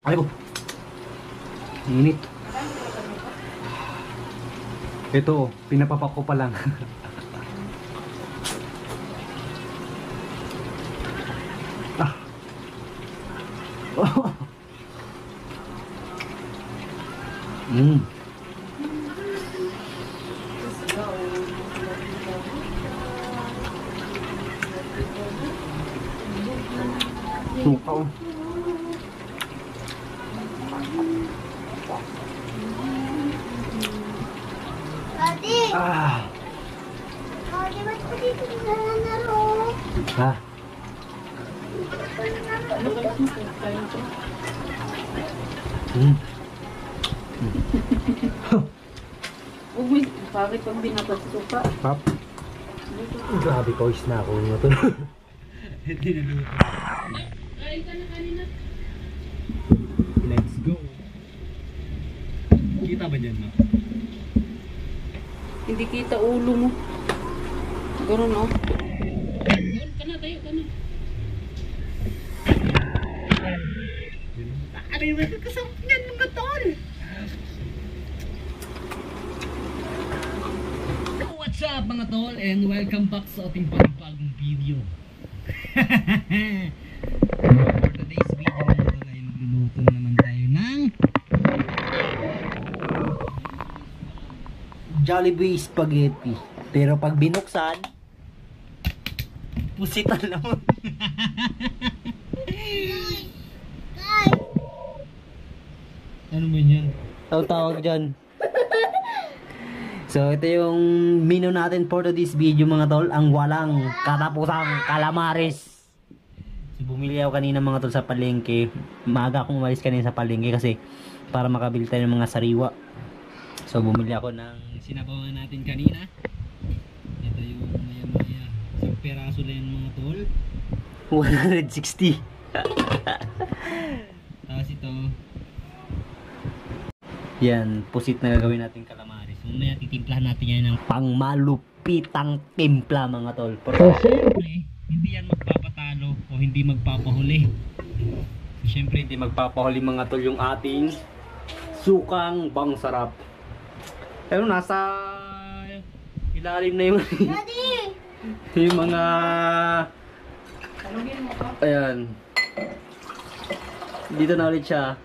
Ay ko. Init. Ito, pinapapak ko pa lang. Ah. Oh. Suka. Daddy! Ah. Daddy, ba't ko dito naglalaro? Ha? Uy, bakit pang binabasuka? Pap. Grabe boys na ako nga to. Hindi na luto. Kain ka na kanina. Let's go. Kita ba dyan, ma? Hindi kita ulo mo. Ganun, oh. Ganun ka na, tayo ka na. Ano yung magkakasama niyan mga tol? What's up mga tol and welcome back sa ating panibagong video. For today's video mga tol ay magluluto naman tayo ng Jollibee Spaghetti. Pero pag binuksan, pusitan naman. Ano ba yan? Tawag dyan. So ito yung menu natin for today's video mga tol. Ang walang katapusang calamares. So bumili ako kanina mga tol sa palengke. Maaga akong umalis kanina sa palengke kasi para makabili tayo ng mga sariwa. So bumili ako ng sinabawan natin kanina. Ito yung maya-maya. Isang peraso lang yung mga tol. 160. Tapos ito. Yan, pusit na gagawin natin calamares. Mamaya titimplahan natin yan ng pangmalupitang timpla mga tol. Pero siyempre, hindi yan magpapatalo o hindi magpapahuli. Siyempre, hindi magpapahuli mga tol yung ating sukang bang sarap. Pero nasa ilalim na yung Daddy! yung mga ayan. Dito na ulit siya.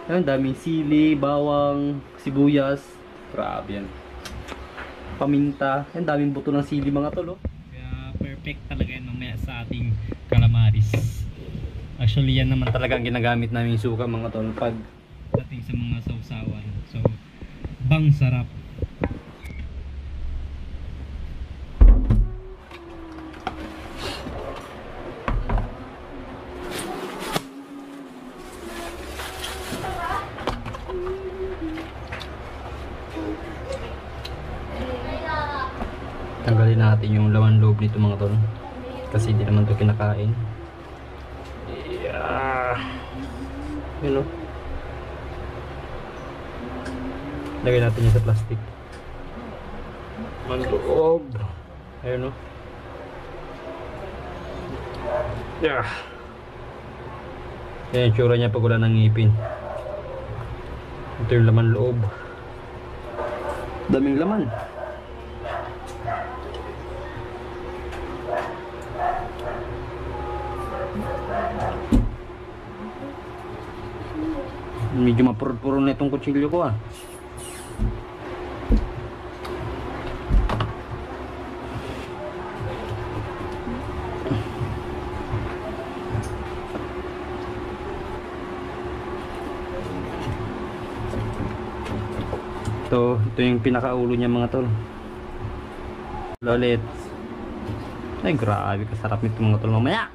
Ayun, daming sili, bawang, sibuyas. Grabe yan. Paminta. Ayun, daming buto ng sili mga tol. Oh. Kaya perfect talaga yan mamaya sa ating calamares. Actually, yan naman talaga ang ginagamit namin suka mga tol pag dating sa mga sausawan. So, bang sarap. Tanggalin natin yung laman loob nito mga tol kasi hindi naman ito kinakain. Yeah. Yun o. Lagay natin yung sa plastic. Laman loob. Ayun o. Yeah. Yan yung tsura niya pag wala ng ngipin. Ito yung laman loob. Daming laman. Medyo mapurot-puro na itong kutsilyo ko ah. Ito yung pinakaulo niya mga tol. Lolit. Ay grabe kasarap nito mga tol mamaya.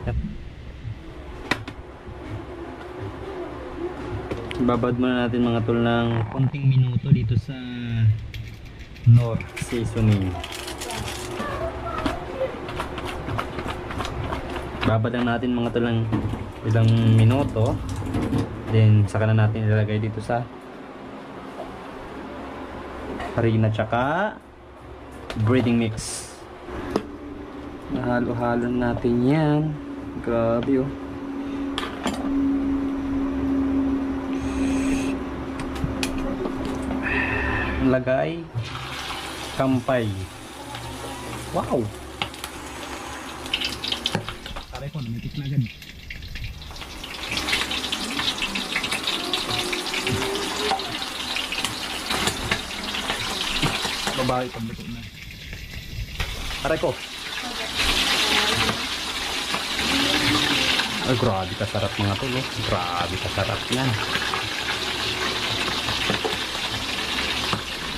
Yep. Babad muna natin mga tol ng konting minuto dito sa North seasoning. Babad lang natin mga tol ng ilang minuto. Then saka na natin ilalagay dito sa harina tsaka breading mix. Nahalo-halo natin yan. Grabe oh. lagay kampay. Wow. Aray ko, namitik na agad. Babae pag luto na. Aray ko. Ay, grabe kasarap mga tol, oh. Grabe kasarap yan.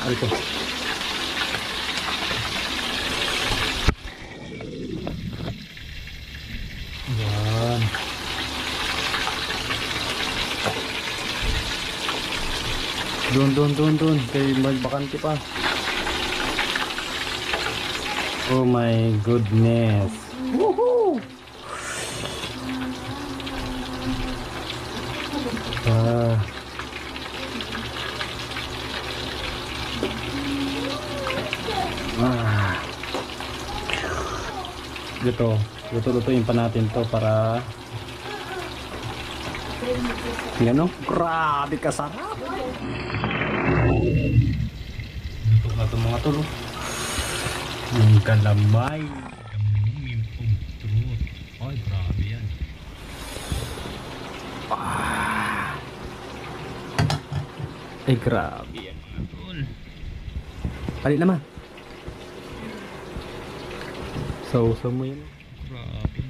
Aray ko. Yan. Doon. Kay magbakante pa. Oh my goodness. Woohoo! Luto-lutuin pa natin to para yan, no? Grabe kasarap. Luto na ito mga tol. Yung kalamay. Yung truth. Ay, grabe yan. Ay, grabe yan mga tol. Palit naman. Sausaw mo yan. Grabe.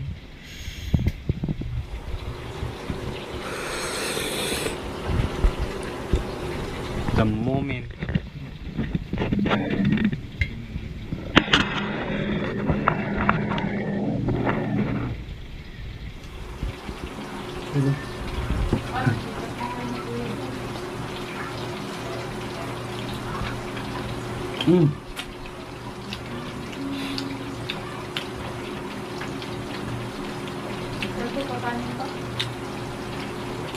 The moment.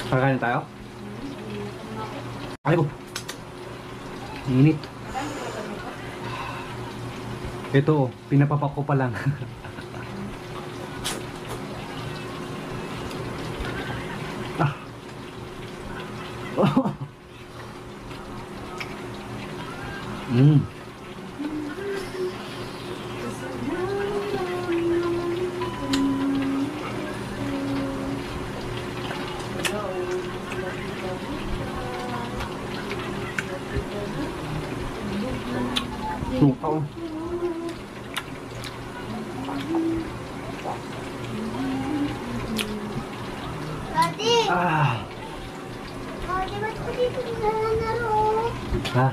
Kakain tayo? Ay po. Init. Ito, pinapapak ko pa lang. Suka. Daddy! Ah. Daddy, ba't ko dito nilalaro? Ha?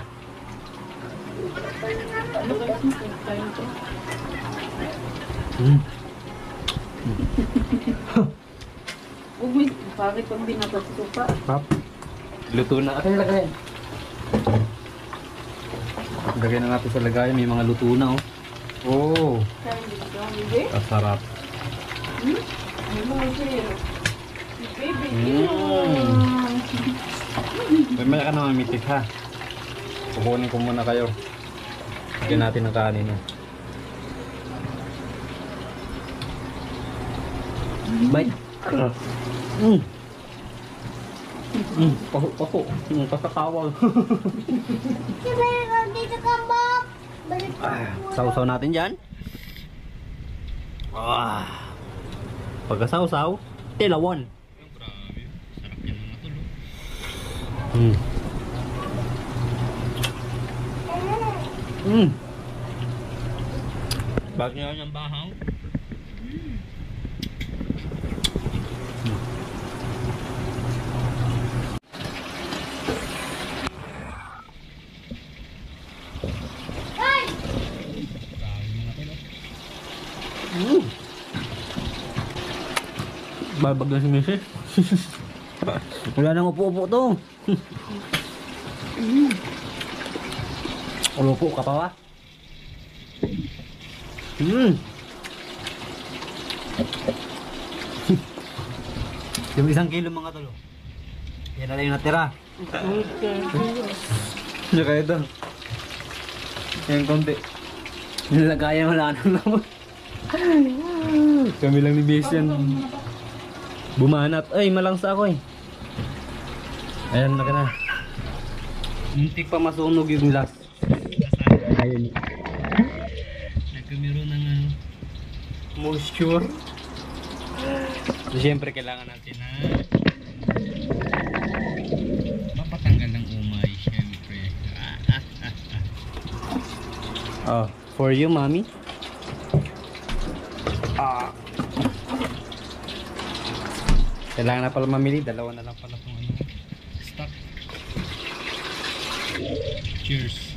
Bakit pang binabasupa? Pap. Luto na. Atin lagay. Lagay na natin sa lagayan. May mga luto na, oh. Oh. Kasarap. May ka na mamitik, ha. Kukunin ko muna kayo. Lagyan natin ang kanin, oh. Bye. Paho. Kakakawal. Sabi ko dito ka ba? Balik ko. Sausaw natin dyan. Pagkasawsaw, tilawan. Grabe. Sarap yan mga tol, oh. Bakit nyo yung bahaw? Babag na si Mrs. Wala nang upo-upo to. Upo ka pa ba? Yung 1 kilo mga tolo. Yan na lang yung natira. Yan kayo doon. Yan konti. Nilagayan wala nang naman. Kami lang ni Base yan. Bumanat. Ay, malangsa ako eh. Ayan na ka na. Muntik pa masunog yung last. tayo ni. Nagkamero ng ano, moisture. So, siyempre kailangan natin na papatanggal ng umay, siyempre. Oh, for you, mommy. Kailangan na pala mamili, dalawa na lang pala itong ano, stock. Cheers.